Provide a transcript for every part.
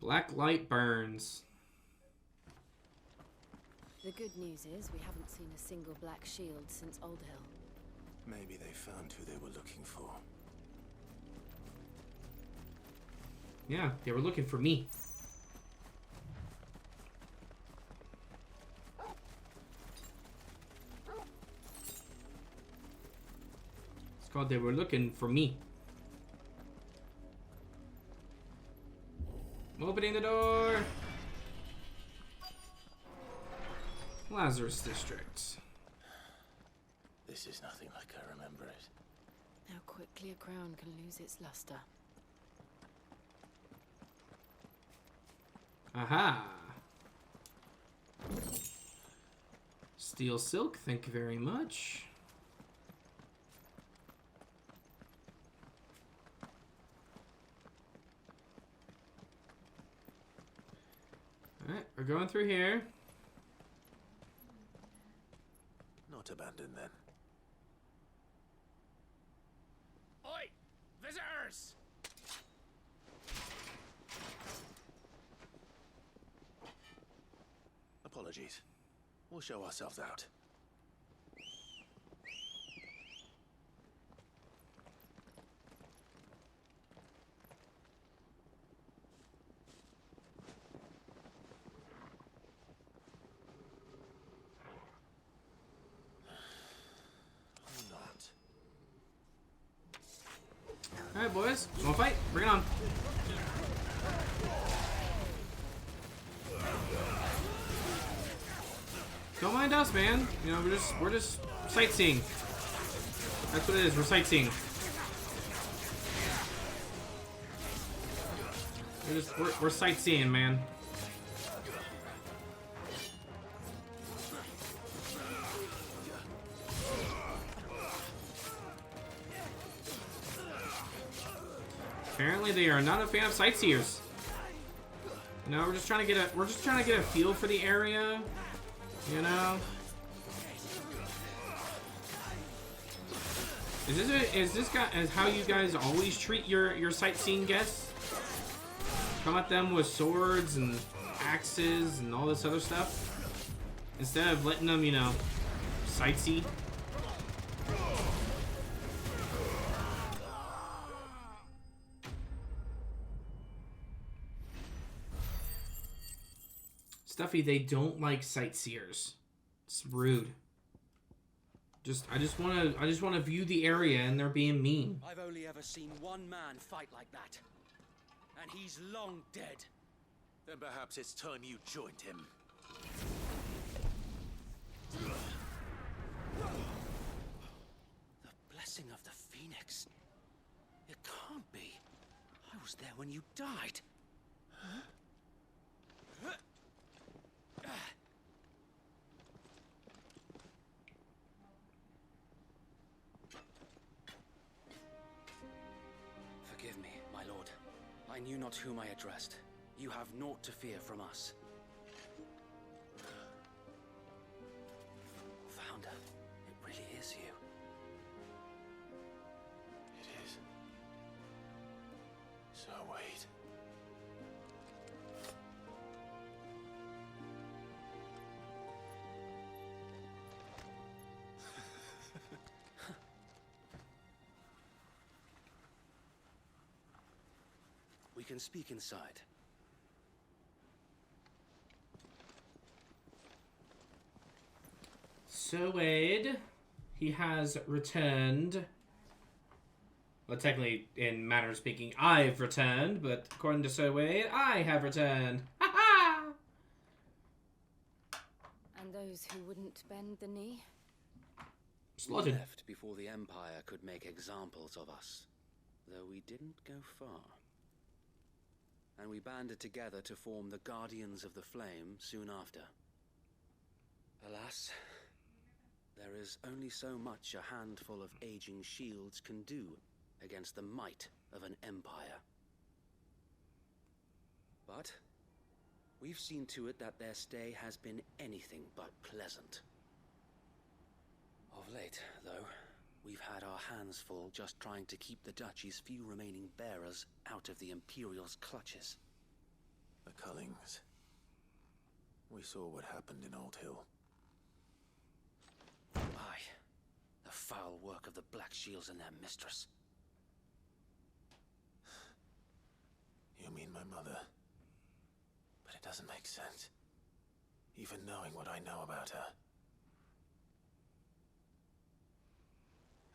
Black light burns. The good news is we haven't seen a single black shield since Old Hill. Maybe they found who they were looking for. Yeah, they were looking for me. It's called they were looking for me. I'm opening the door. Lazarus District. This is nothing like I remember it. How quickly a crown can lose its luster. Aha! Steel silk, thank you very much. Alright, we're going through here. Not abandoned then. Oi! Visitors! Apologies. We'll show ourselves out. Alright, boys. You wanna fight? Bring it on. Don't mind us, man. You know, we're just sightseeing. That's what it is. We're sightseeing. We're sightseeing, man. Apparently, they are not a fan of sightseers. You know, we're just trying to get a feel for the area. You know, is this how you guys always treat your sightseeing guests? Come at them with swords and axes and all this other stuff instead of letting them, you know, sightsee. Stuffy, they don't like sightseers. It's rude. I just want to view the area, and they're being mean. I've only ever seen one man fight like that. And he's long dead. Then perhaps it's time you joined him. The blessing of the Phoenix. It can't be. I was there when you died. Huh? Forgive me, my lord. I knew not whom I addressed. You have naught to fear from us. Founder, it really is you. It is. So wait. We can speak inside. So Wade, he has returned. Well, technically, in manner of speaking, I've returned, but according to Sir Wade, I have returned. Ha ha! And those who wouldn't bend the knee? We Slaughtered. left before the Empire could make examples of us, though we didn't go far. And we banded together to form the Guardians of the Flame soon after. Alas, there is only so much a handful of aging shields can do against the might of an empire. But we've seen to it that their stay has been anything but pleasant. Of late, though, we've had our hands full just trying to keep the Duchy's few remaining bearers out of the Imperial's clutches. The Cullings. We saw what happened in Old Hill. Aye. The foul work of the Black Shields and their mistress. You mean my mother? But it doesn't make sense. Even knowing what I know about her.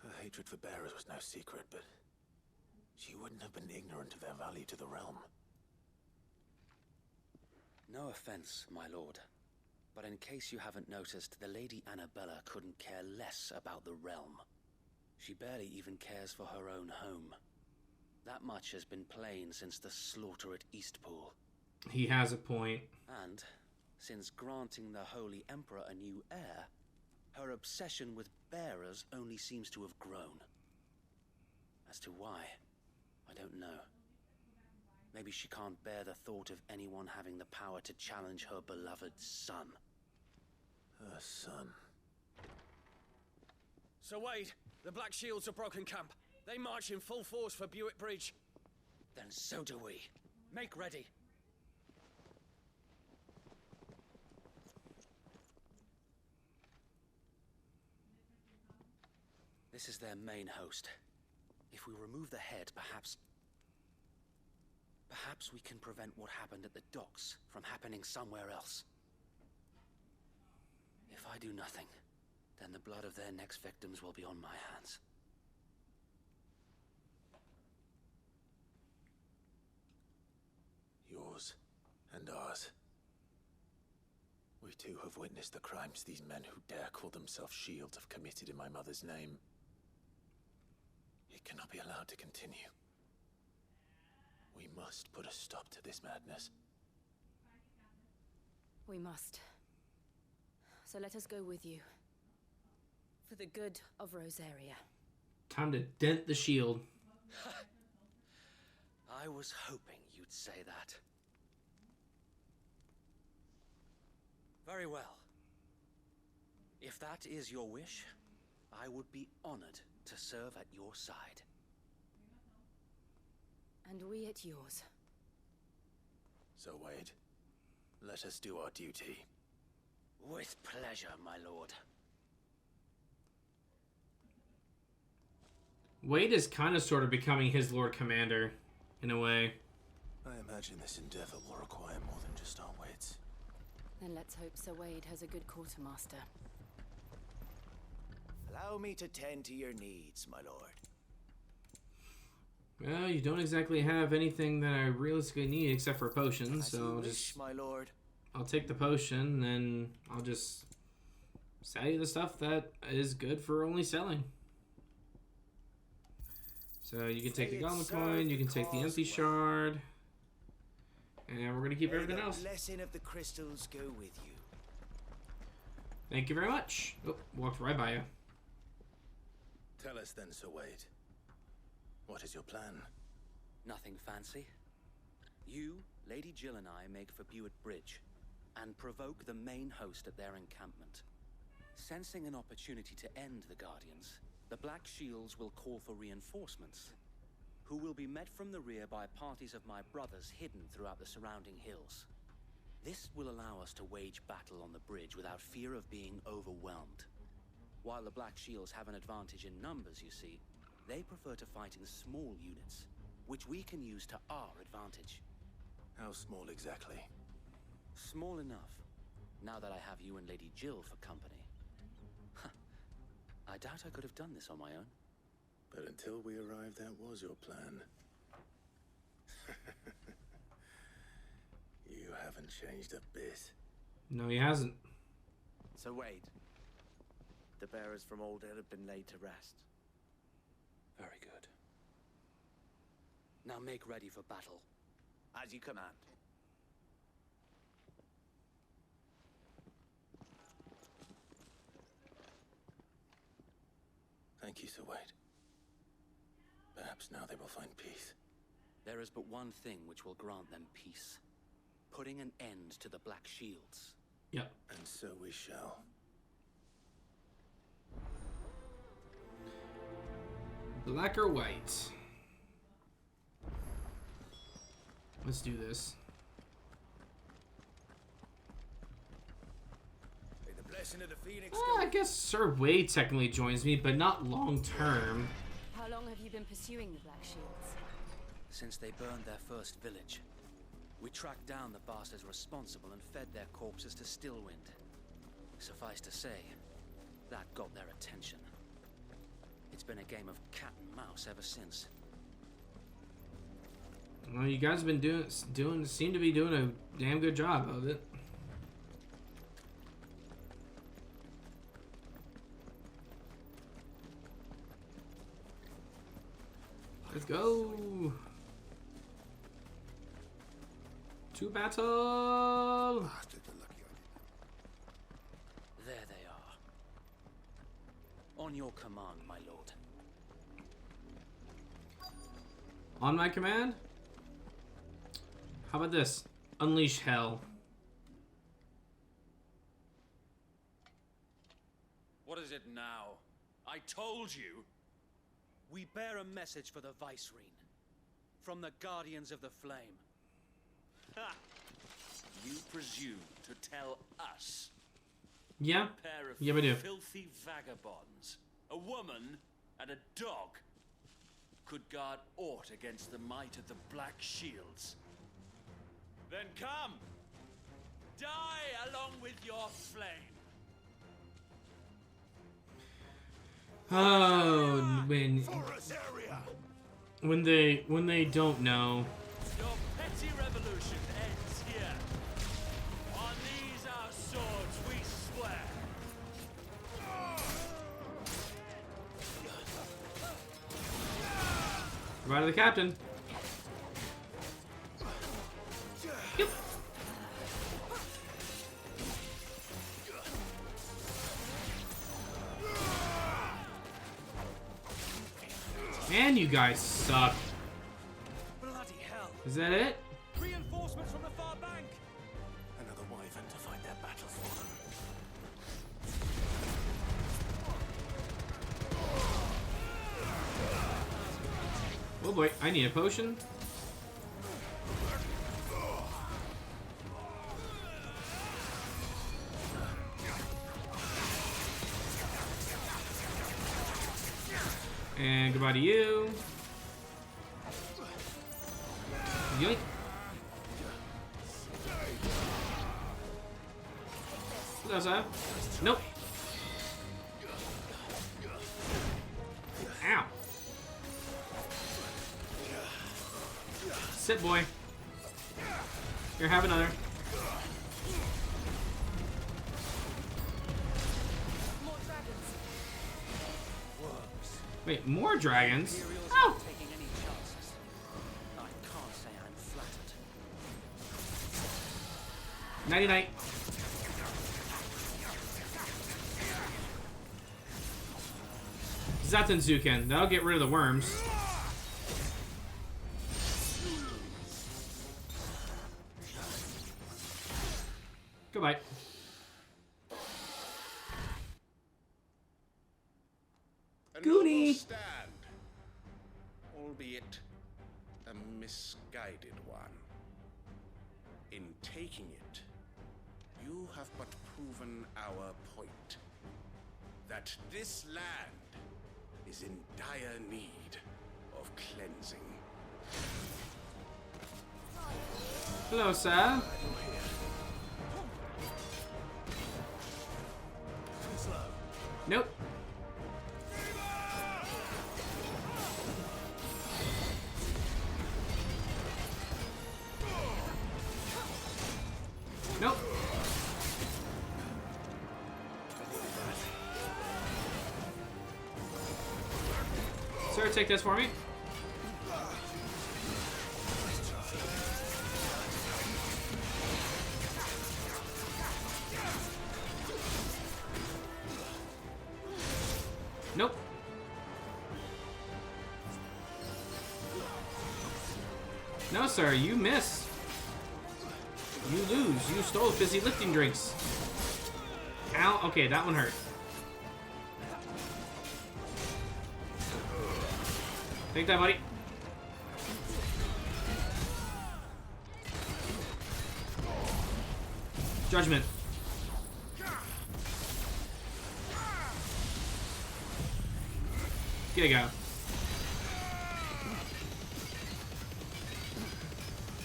Her hatred for bearers was no secret, but she wouldn't have been ignorant of their value to the realm. No offense, my lord. But in case you haven't noticed, the Lady Annabella couldn't care less about the realm. She barely even cares for her own home. That much has been plain since the slaughter at Eastpool. He has a point. And, since granting the Holy Emperor a new heir, her obsession with bearers only seems to have grown. As to why, I don't know. Maybe she can't bear the thought of anyone having the power to challenge her beloved son. Her son. Sir Wade, the Black Shields have broken camp. They march in full force for Buick Bridge. Then so do we. Make ready. This is their main host. If we remove the head, perhaps we can prevent what happened at the docks from happening somewhere else. If I do nothing, then the blood of their next victims will be on my hands. Yours and ours. We too have witnessed the crimes these men who dare call themselves shields have committed in my mother's name. It cannot be allowed to continue. We must put a stop to this madness. We must. So let us go with you. For the good of Rosaria. Time to dent the shield. I was hoping you'd say that. Very well. If that is your wish, I would be honored to serve at your side. And we at yours. So, Wade, let us do our duty. With pleasure, my lord. Wade is kind of sort of becoming his Lord Commander, in a way. I imagine this endeavor will require more than just our wits. Then let's hope Sir Wade has a good quartermaster. Allow me to tend to your needs, my lord. Well, you don't exactly have anything that I realistically need except for potions, As so you I'll wish, just... my lord. I'll take the potion, and I'll just sell you the stuff that is good for only selling. So you can take the goblin coin, you can take the empty shard, and we're gonna keep everything else. The blessing of the crystals go with you. Thank you very much. Oh, walked right by you. Tell us then, Sir Wade. What is your plan? Nothing fancy. You, Lady Jill and I make for Buick Bridge and provoke the main host at their encampment. Sensing an opportunity to end the Guardians, the Black Shields will call for reinforcements, who will be met from the rear by parties of my brothers hidden throughout the surrounding hills. This will allow us to wage battle on the bridge without fear of being overwhelmed. While the Black Shields have an advantage in numbers, you see, they prefer to fight in small units, which we can use to our advantage. How small exactly? Small enough, now that I have you and Lady Jill for company. I doubt I could have done this on my own. But until we arrived, that was your plan. You haven't changed a bit. No, he hasn't. So Wade, the bearers from Old Hill have been laid to rest. Very good. Now make ready for battle. As you command. Thank you, Sir Wade. Perhaps now they will find peace. There is but one thing which will grant them peace. Putting an end to the Black Shields. Yep. And so we shall. Black or white? Let's do this. Blessing of the Phoenix. I guess Sir Wade technically joins me, but not long term. How long have you been pursuing the Black Shields? Since they burned their first village, we tracked down the bastards responsible and fed their corpses to Stillwind. Suffice to say, that got their attention. It's been a game of cat and mouse ever since. Well, you guys have been seem to be doing a damn good job of it. Let's go. To battle. There they are. On your command, my lord. On my command? How about this? Unleash hell. What is it now? I told you. We bear a message for the Vicereine. From the Guardians of the Flame. Ha! You presume to tell us, Yeah. a pair of Yeah, we do. filthy vagabonds, a woman and a dog, could guard aught against the might of the Black Shields? Then come! Die along with your flame! Oh, when they don't know. Your petty revolution ends here. On these our swords we swear. Right to the captain. Yep. Man, you guys suck. Bloody hell! Is that it? Reinforcements from the far bank! Another wyvern to fight their battle for them. Oh boy, I need a potion. And goodbye to you. Yoink. What else I have? Nope. Ow. Sit, boy. Here, have another. More dragons. Wait, more dragons? Imperials Oh! aren't taking any chances. I can't say I'm flattered. Nighty night. Zatenzuken. That'll get rid of the worms. Goodbye. A Goonie. noble stand, albeit a misguided one. In taking it, you have but proven our point. That this land is in dire need of cleansing. Hello, sir. Nope. Nope. Sir, take this for me. Nope. No, sir, you miss. You lose. You stole fizzy lifting drinks. Ow. Okay, that one hurt. Take that, buddy. Judgment. Here you go.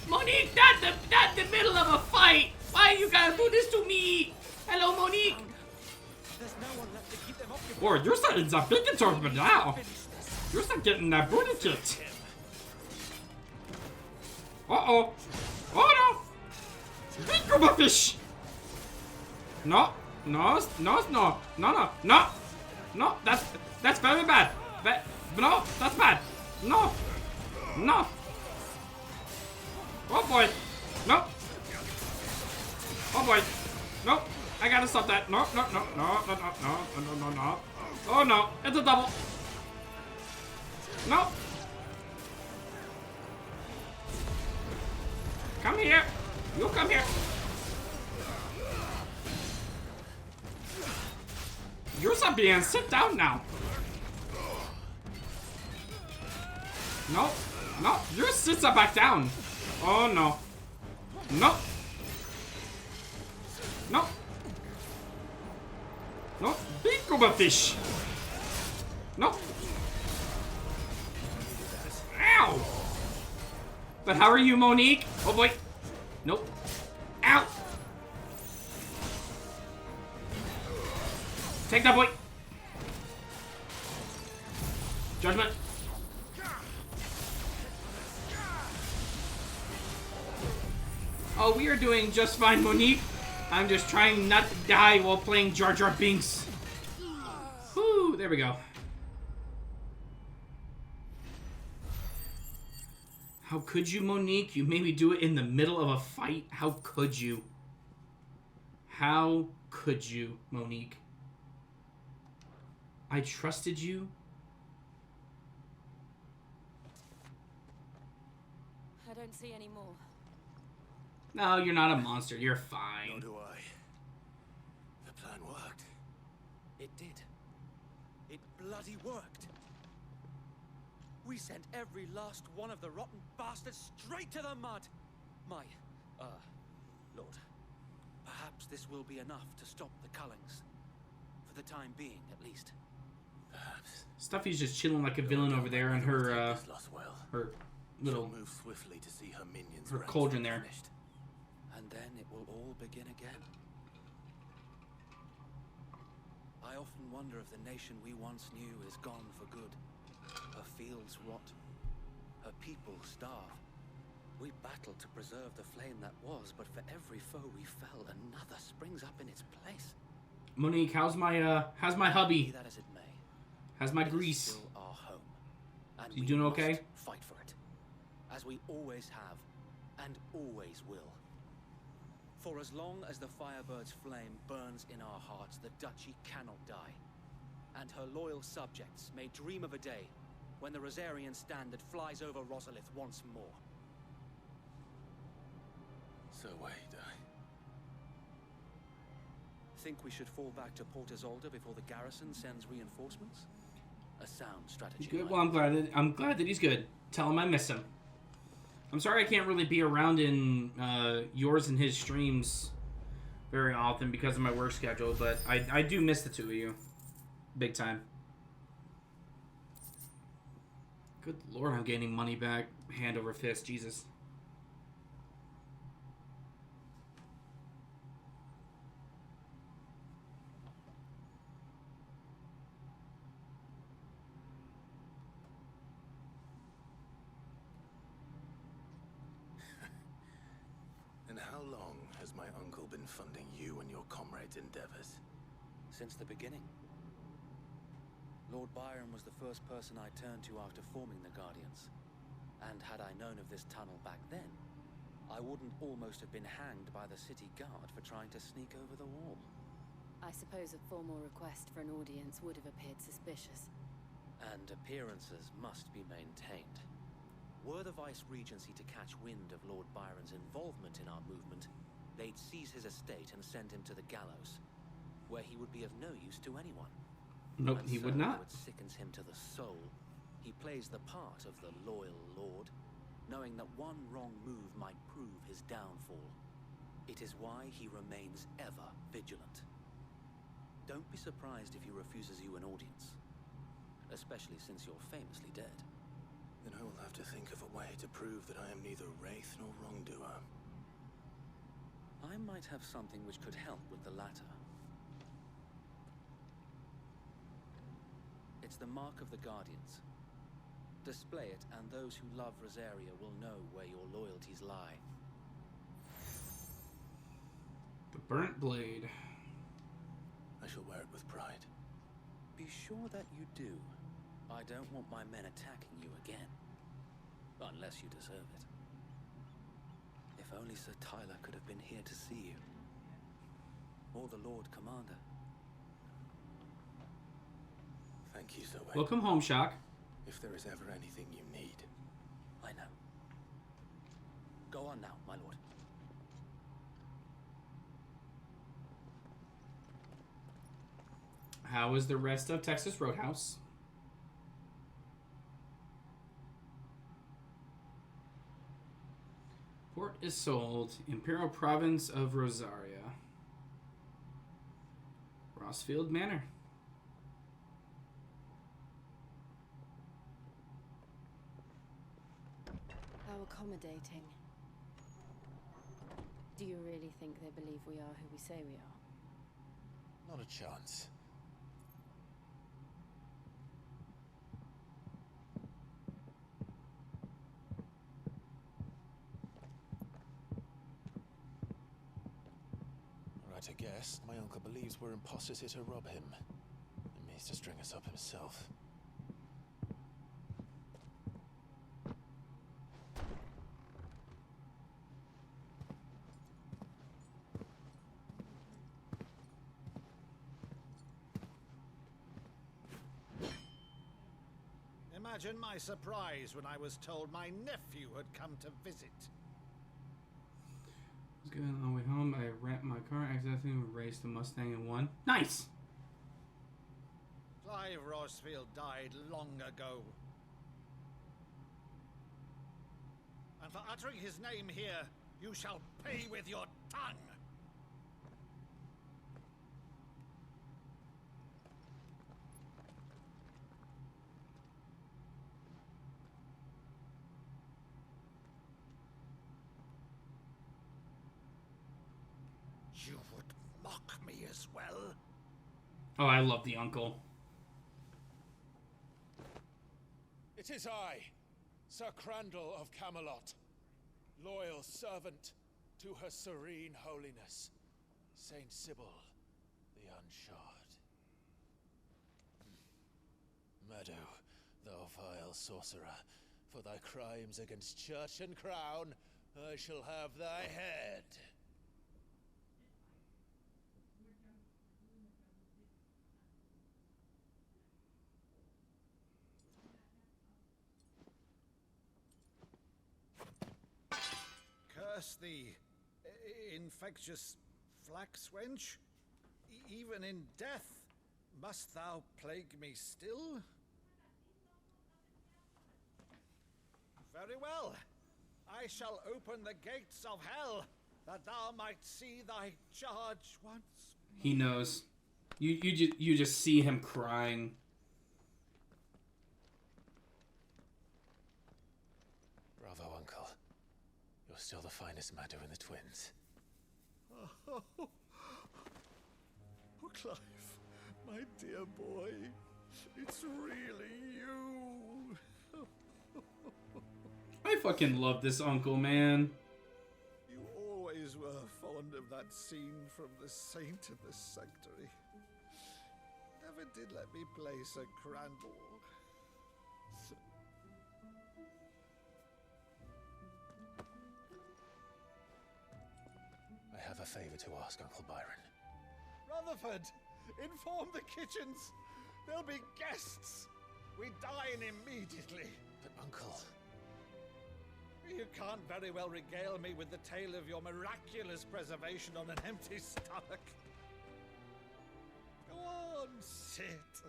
Monique, not the middle of a fight. Why you gotta do this to me? Hello, Monique. Boy, you're starting to big tournament now. You're not getting that booty kicked. Uh-oh. Oh, no. Big group of fish. No. No. No. No. No. No. No. That's very bad. No. That's bad. No. No. Oh, boy. No. Oh, boy. No. I gotta stop that. No. No. No. No. No. No. No. No. No. No. Oh, no. It's a double. No. Come here. You come here. You're Sabian. Sit down now. No. No. You sit back down. Oh, no. No. No. No. Big Goba fish. No. Ow. But how are you, Monique? Oh, boy. Nope. Ow. Take that, boy. Judgment. Oh, we are doing just fine, Monique. I'm just trying not to die while playing Jar Jar Binks. Whew, there we go. How could you, Monique? You made me do it in the middle of a fight. How could you? How could you, Monique? I trusted you. I don't see any more. No, you're not a monster. You're fine. Nor do I. The plan worked. It did. It bloody worked. We sent every last one of the rotten bastards straight to the mud. My, Lord, perhaps this will be enough to stop the Cullings. For the time being, at least. Perhaps. Stuffy's just chilling like a villain over there in her, her little, move swiftly to see her minions. her cauldron there. Finished. And then it will all begin again. I often wonder if the nation we once knew is gone for good. Her fields rot. Her people starve. We battled to preserve the flame that was, but for every foe we fell, another springs up in its place. Monique, how's my hubby? Be that as it may, How's my it is grease? still our home, and You we doing must okay? fight for it, as we always have, and always will. For as long as the Firebird's flame burns in our hearts, the Duchy cannot die, and her loyal subjects may dream of a day when the Rosarian standard flies over Rosalith once more. So wait, Think we should fall back to Port Isolde before the garrison sends reinforcements? A sound strategy. Good. Well, I'm glad that he's good. Tell him I miss him. I'm sorry I can't really be around in yours and his streams very often because of my work schedule, but I do miss the two of you. Big time. Good Lord, I'm gaining money back. Hand over fist. Jesus. And how long has my uncle been funding you and your comrades' endeavors? Since the beginning. Lord Byron was the first person I turned to after forming the Guardians. And had I known of this tunnel back then, I wouldn't almost have been hanged by the city guard for trying to sneak over the wall. I suppose a formal request for an audience would have appeared suspicious. And appearances must be maintained. Were the Vice-Regency to catch wind of Lord Byron's involvement in our movement, they'd seize his estate and send him to the gallows, where he would be of no use to anyone. Nope, And he so, would not. though it sickens him to the soul, he plays the part of the loyal lord, knowing that one wrong move might prove his downfall. It is why he remains ever vigilant. Don't be surprised if he refuses you an audience. especially since you're famously dead. Then I will have to think of a way to prove that I am neither wraith nor wrongdoer. I might have something which could help with the latter. It's the mark of the Guardians. Display it, and those who love Rosaria will know where your loyalties lie. The burnt blade. I shall wear it with pride. Be sure that you do. I don't want my men attacking you again. Unless you deserve it. If only Sir Tyler could have been here to see you. Or the Lord Commander. Thank you, Sir Wayne. Welcome home, Shock. If there is ever anything you need. I know. Go on now, my lord. How is the rest of Texas Roadhouse? Port is sold. Imperial Province of Rosaria. Rossfield Manor. How accommodating. Do you really think they believe we are who we say we are? Not a chance. Right, I guess. My uncle believes we're imposters here to rob him. And means to string us up himself. Imagine my surprise when I was told my nephew had come to visit. I was going on the way home. I rammed my car, accidentally raced the Mustang and won. Nice! Clive Rossfield died long ago. And for uttering his name here, you shall pay with your tongue! You would mock me as well? Oh, I love the uncle. It is I, Sir Crandall of Camelot, loyal servant to Her Serene Holiness, Saint Sybil the Unshod. Meadow, thou vile sorcerer, for thy crimes against church and crown, I shall have thy head. Curse thee, infectious flax wench. Even in death, must thou plague me still? Very well. I shall open the gates of hell, that thou might see thy charge once. He knows. You just see him crying. Bravo, Uncle. You're still the finest Meadow in the twins. Oh, Clive, my dear boy, it's really you. I fucking love this uncle, man. You always were fond of that scene from The Saint in the Sanctuary. Never did let me play Sir Crandall. I have a favor to ask, Uncle Byron. Rutherford, inform the kitchens. There'll be guests. We dine immediately. But, Uncle... You can't very well regale me with the tale of your miraculous preservation on an empty stomach. Go on, sit.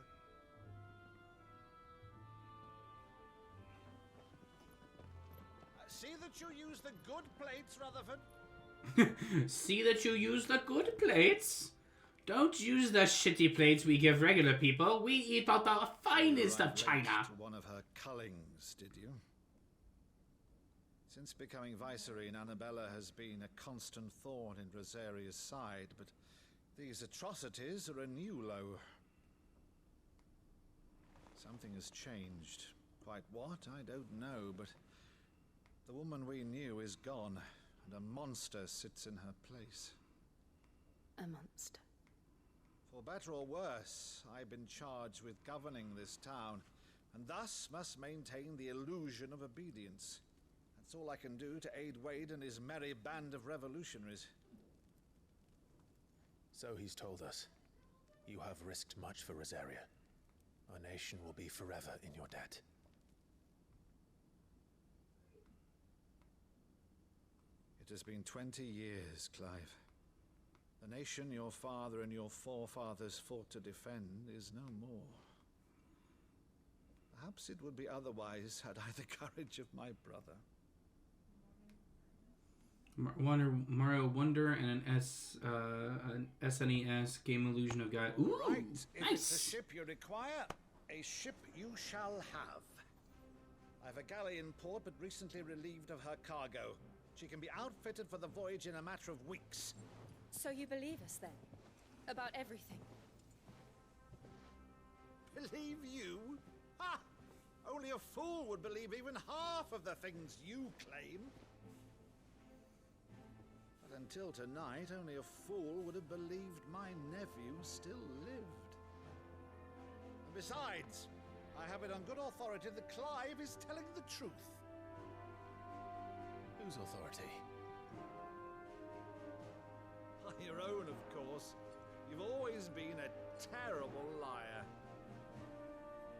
See that you use the good plates, Rutherford. See that you use the good plates. Don't use the shitty plates we give regular people. We eat out the finest of China. To one of her cullings, did you? Since becoming Vicereine, Annabella has been a constant thorn in Rosaria's side, but these atrocities are a new low. Something has changed. Quite what, I don't know, but the woman we knew is gone, and a monster sits in her place. A monster. For better or worse, I've been charged with governing this town, and thus must maintain the illusion of obedience. That's all I can do to aid Wade and his merry band of revolutionaries. So he's told us. You have risked much for Rosaria. Our nation will be forever in your debt. It has been 20 years, Clive. The nation your father and your forefathers fought to defend is no more. Perhaps it would be otherwise had I the courage of my brother. Mario Wonder and an SNES game illusion of God. Ooh, Right, if nice. it's a ship you require, a ship you shall have. I've a galley in port, but recently relieved of her cargo. She can be outfitted for the voyage in a matter of weeks. So you believe us then? About everything? Believe you? Ha! Only a fool would believe even half of the things you claim. But until tonight, only a fool would have believed my nephew still lived. And besides, I have it on good authority that Clive is telling the truth. Whose authority? On your own, of course. You've always been a terrible liar.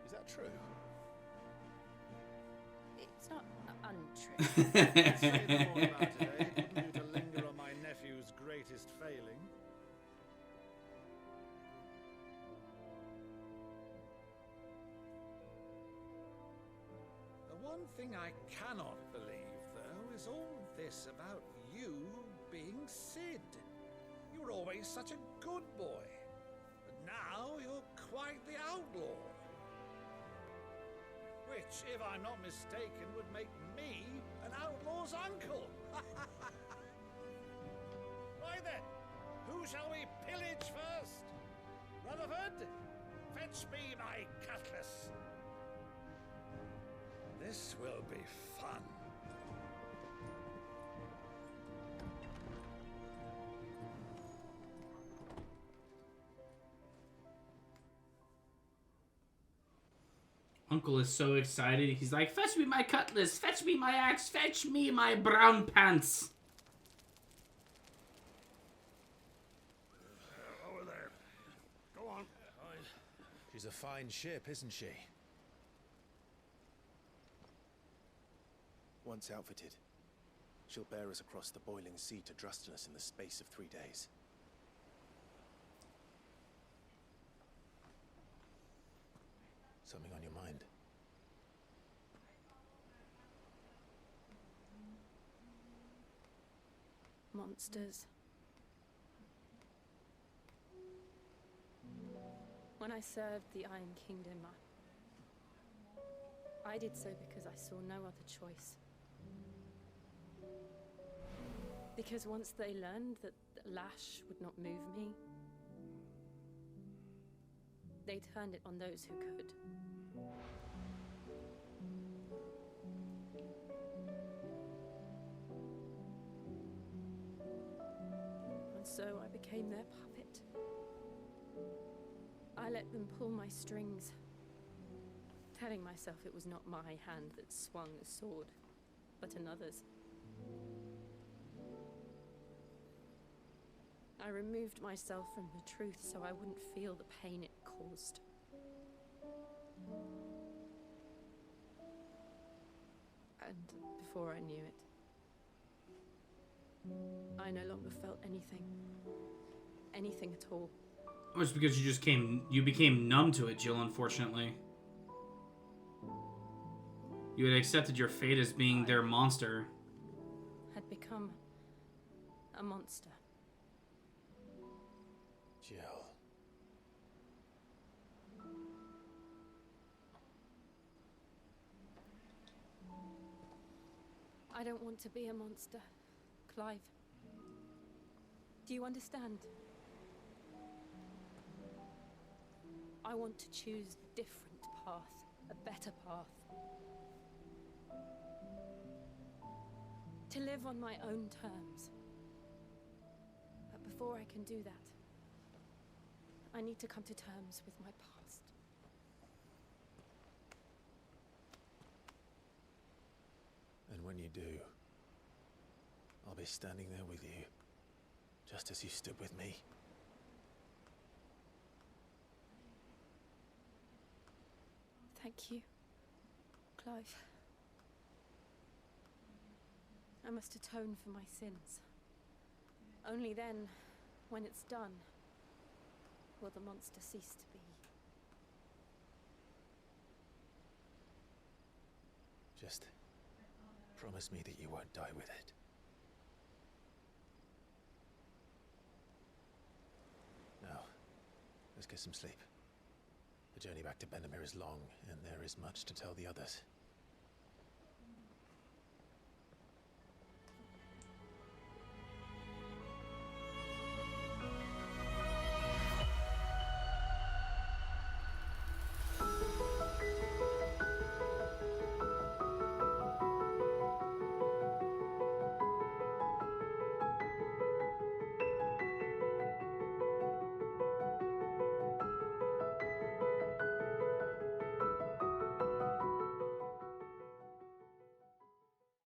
Is that true? It's not untrue. Let's say no more about it, eh? It wouldn't do to linger on my nephew's greatest failing. The one thing I cannot believe, though, is all this about you being Sid. You were always such a good boy, but now you're quite the outlaw. Which, if I'm not mistaken, would make me an outlaw's uncle. Right then, who shall we pillage first? Rutherford, fetch me my cutlass. This will be fun. Uncle is so excited. He's like, fetch me my cutlass, fetch me my axe, fetch me my brown pants. Over there. Go on. She's a fine ship, isn't she? Once outfitted, she'll bear us across the boiling sea to Drustinus in the space of 3 days. Something on your mind? Monsters. When I served the Iron Kingdom, I did so because I saw no other choice. Because once they learned that Lash would not move me, they turned it on those who could. And so I became their puppet. I let them pull my strings, telling myself it was not my hand that swung the sword, but another's. I removed myself from the truth so I wouldn't feel the pain it caused. And before I knew it, I no longer felt anything. Anything at all. Well, it's because you became numb to it, Jill, unfortunately. You had accepted your fate as being their monster. Had become a monster. Jill. I don't want to be a monster, Clive. Do you understand? I want to choose a different path, a better path. To live on my own terms. But before I can do that, I need to come to terms with my past. And when you do, I'll be standing there with you, just as you stood with me. Thank you, Clive. I must atone for my sins. Only then, when it's done, will the monster cease to be. Just promise me that you won't die with it. Now, let's get some sleep. The journey back to Benamir is long, and there is much to tell the others.